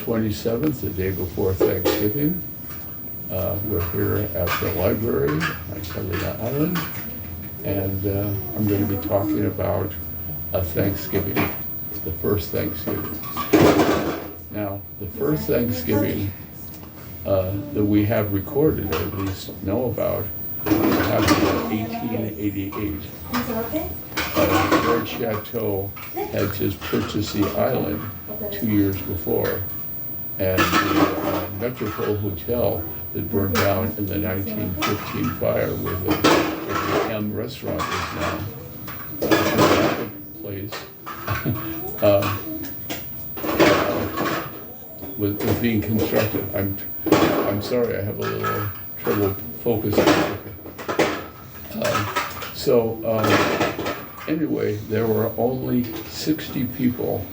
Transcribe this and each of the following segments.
27th, the day before Thanksgiving. We're here at the library on Avalon Island, and I'm going to be talking about Thanksgiving, the first Thanksgiving. Now, the first Thanksgiving that we have recorded, or at least know about, happened in 1888. George Chateau had just purchased the island 2 years before, and the Metropole Hotel that burned down in the 1915 fire, where the M restaurant is now, that place, was being constructed. I'm sorry, I have a little trouble focusing. Anyway, there were only 60 people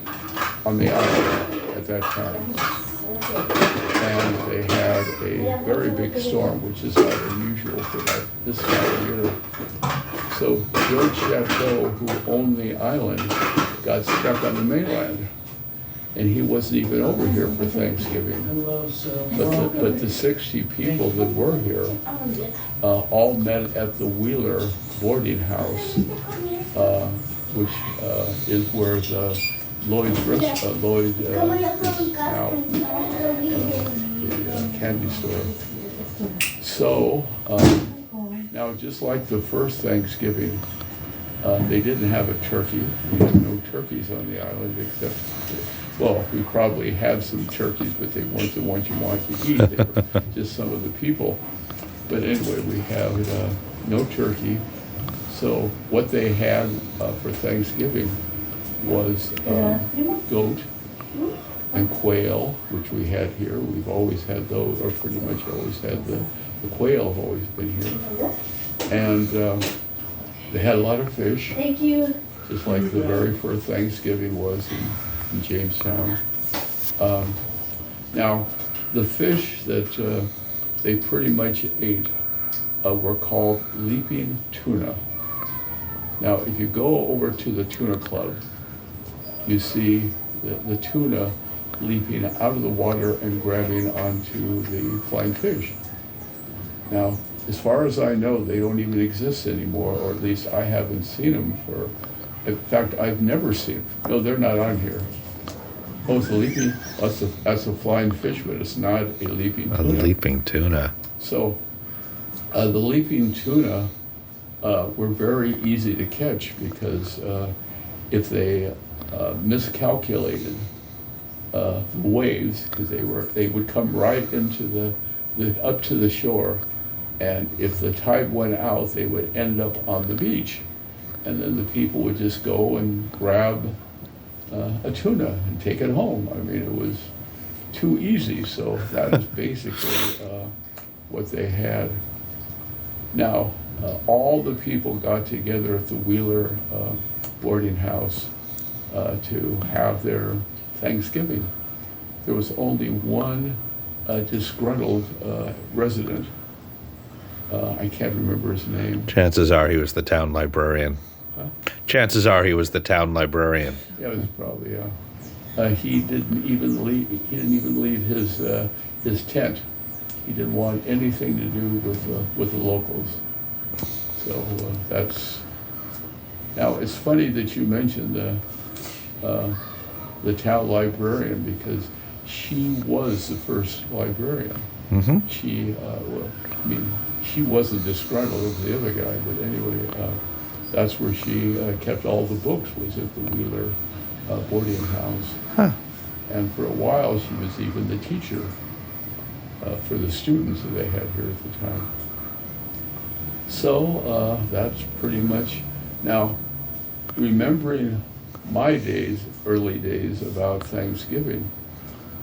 on the island at that time. And they had a very big storm, which is not unusual for this time of year. So George Chateau, who owned the island, got stuck on the mainland. And he wasn't even over here for Thanksgiving. But the 60 people that were here all met at the Wheeler boarding house, which is where the Lloyd is now, the candy store. So now, just like the first Thanksgiving, they didn't have a turkey. We had no turkeys on the island, except, well, we probably had some turkeys, but they weren't the ones you wanted to eat. They were just some of the people. But anyway, we had no turkey. So what they had for Thanksgiving was goat and quail, which we had here. We've always had those, or pretty much always had the quail have always been here. And they had a lot of fish. Thank you. Just like the very first Thanksgiving was in Jamestown. Now, the fish that they pretty much ate were called leaping tuna. Now, if you go over to the tuna club, you see the tuna leaping out of the water and grabbing onto the flying fish. Now, as far as I know, they don't even exist anymore, or at least I haven't seen them for, in fact, I've never seen them. No, they're not on here. Oh, it's a leaping, that's a flying fish, but it's not a leaping tuna. A leaping tuna. So, the leaping tuna were very easy to catch because if they miscalculated the waves, because they would come right into up to the shore, and if the tide went out, they would end up on the beach, and then the people would just go and grab a tuna and take it home. I mean, it was too easy. So that is basically what they had. Now, all the people got together at the Wheeler boarding house to have their Thanksgiving. There was only one disgruntled resident. I can't remember his name. Chances are he was the town librarian. Huh? Chances are he was the town librarian. Yeah, it was probably, he didn't even leave his tent. He didn't want anything to do with the locals. So that's. Now, it's funny that you mentioned the town librarian, because she was the first librarian. Mm-hmm. She, she wasn't disgruntled as the other guy, but anyway, that's where she kept all the books, was at the Wheeler boarding house. Huh. And for a while, she was even the teacher for the students that they had here at the time. So that's pretty much. Now, remembering my days, early days about Thanksgiving,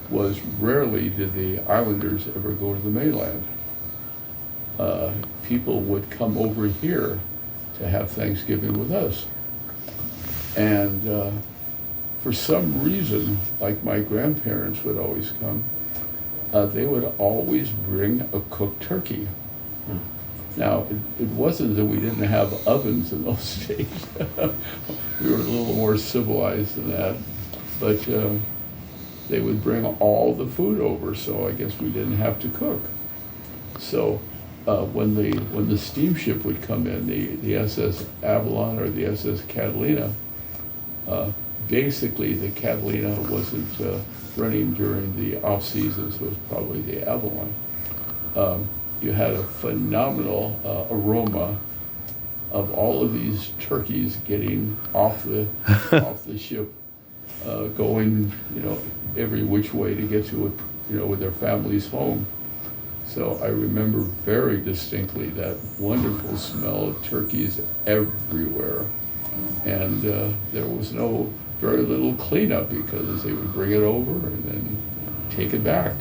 was rarely did the islanders ever go to the mainland. People would come over here to have Thanksgiving with us. And for some reason, like my grandparents would always come, they would always bring a cooked turkey. Now, it wasn't that we didn't have ovens in those days. We were a little more civilized than that. But they would bring all the food over, so I guess we didn't have to cook. So when the steamship would come in, the SS Avalon or the SS Catalina, basically the Catalina wasn't running during the off season, so it was probably the Avalon. You had a phenomenal aroma of all of these turkeys getting off the ship, going every which way to get to with their families home. So I remember very distinctly that wonderful smell of turkeys everywhere, and there was very little cleanup because they would bring it over and then take it back.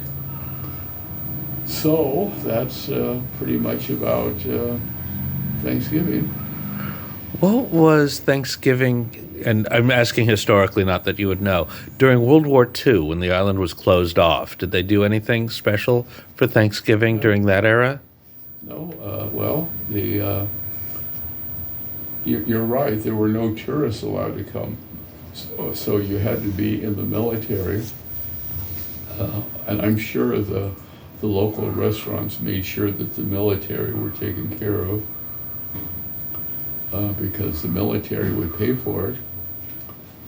So that's pretty much about Thanksgiving. What was Thanksgiving, and I'm asking historically, not that you would know, during World War II when the island was closed off, did they do anything special for Thanksgiving during that era? No, well, you're right, there were no tourists allowed to come. So you had to be in the military, and I'm sure the local restaurants made sure that the military were taken care of, because the military would pay for it.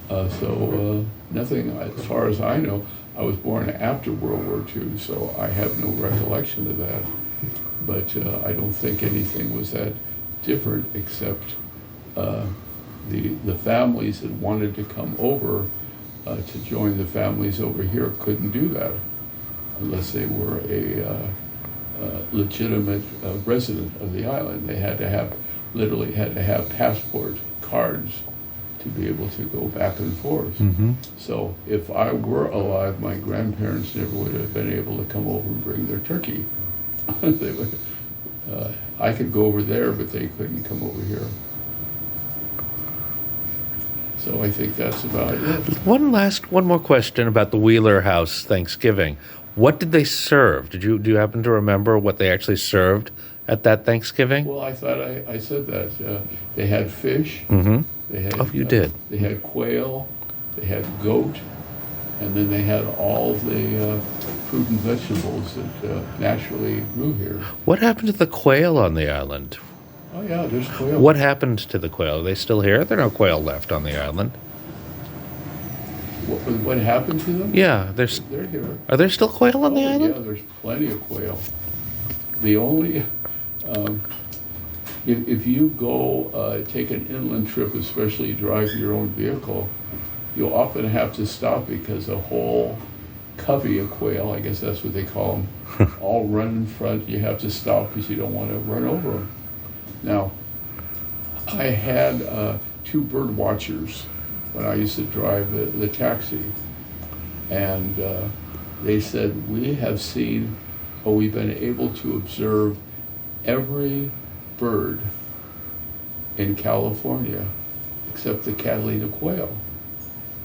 So nothing, as far as I know. I was born after World War II, so I have no recollection of that. But I don't think anything was that different, except the families that wanted to come over to join the families over here couldn't do that unless they were a legitimate resident of the island. They literally had to have passport cards to be able to go back and forth. Mm-hmm. So if I were alive, my grandparents never would have been able to come over and bring their turkey. They would, I could go over there, but they couldn't come over here. So I think that's about it. One more question about the Wheeler House Thanksgiving. What did they serve? Do you happen to remember what they actually served at that Thanksgiving? Well, I thought I said that. They had fish. Mm-hmm. They had, you did. They had quail. They had goat. And then they had all the fruit and vegetables that naturally grew here. What happened to the quail on the island? Oh, yeah, there's quail. What happened to the quail? Are they still here? There are no quail left on the island. What happened to them? Yeah, They're here. Are there still quail on the island? Yeah, there's plenty of quail. The only, if you go take an inland trip, especially drive your own vehicle, you'll often have to stop because a whole covey of quail, I guess that's what they call them, all run in front. You have to stop because you don't want to run over them. Now, I had 2 bird watchers when I used to drive the taxi, and they said, we've been able to observe every bird in California except the Catalina quail.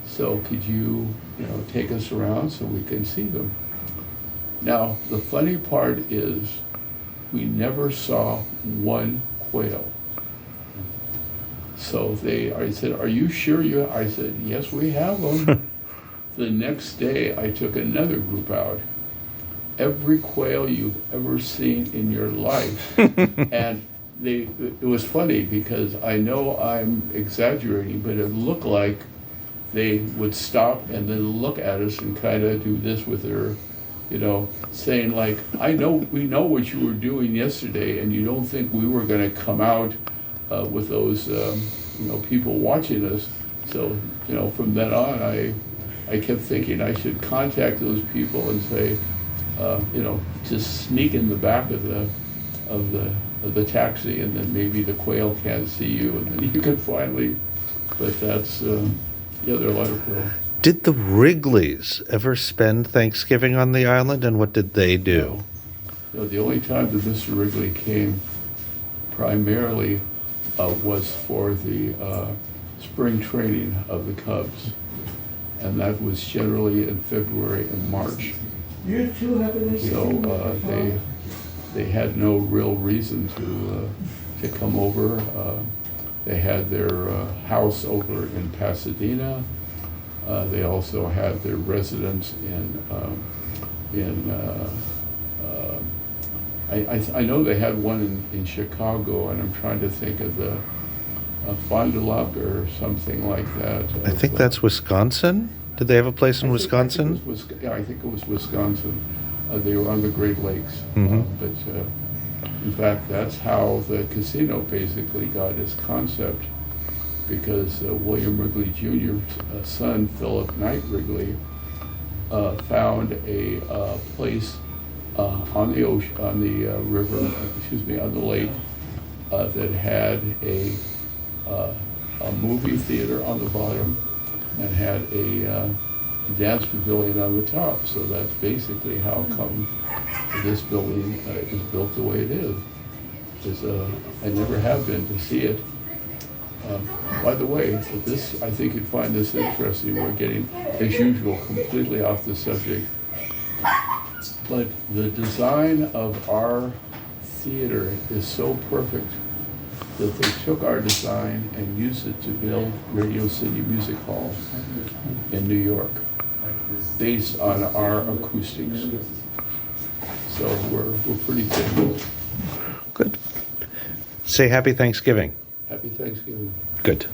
So could you take us around so we can see them? Now, the funny part is we never saw one quail. So I said, are you sure I said, yes, we have them. The next day, I took another group out. Every quail you've ever seen in your life. And it was funny because I know I'm exaggerating, but it looked like they would stop and then look at us and kind of do this with their, saying like, we know what you were doing yesterday, and you don't think we were going to come out with those, people watching us. So, from then on, I kept thinking I should contact those people and say, just sneak in the back of the taxi, and then maybe the quail can't see you, and then you can finally. But that's there are a lot of quail. Did the Wrigleys ever spend Thanksgiving on the island, and what did they do? No, the only time that Mr. Wrigley came primarily was for the spring training of the Cubs, and that was generally in February and March. You too have an So they had no real reason to come over. They had their house over in Pasadena. They also have their residence I know they had one in Chicago, and I'm trying to think of the Fond du Lac or something like that. I think that's Wisconsin. Did they have a place in Wisconsin? I think it was Wisconsin. They were on the Great Lakes. Mhm. In fact, that's how the casino basically got its concept, because William Wrigley Jr.'s son, Philip Knight Wrigley, found a place on the ocean, on the on the lake, that had a movie theater on the bottom and had a dance pavilion on the top. So that's basically how come this building is built the way it is. I never have been to see it. By the way, I think you'd find this interesting. We're getting, as usual, completely off the subject. But the design of our theater is so perfect that they took our design and used it to build Radio City Music Hall in New York, based on our acoustics. So we're pretty good. Good. Say Happy Thanksgiving. Happy Thanksgiving. Good.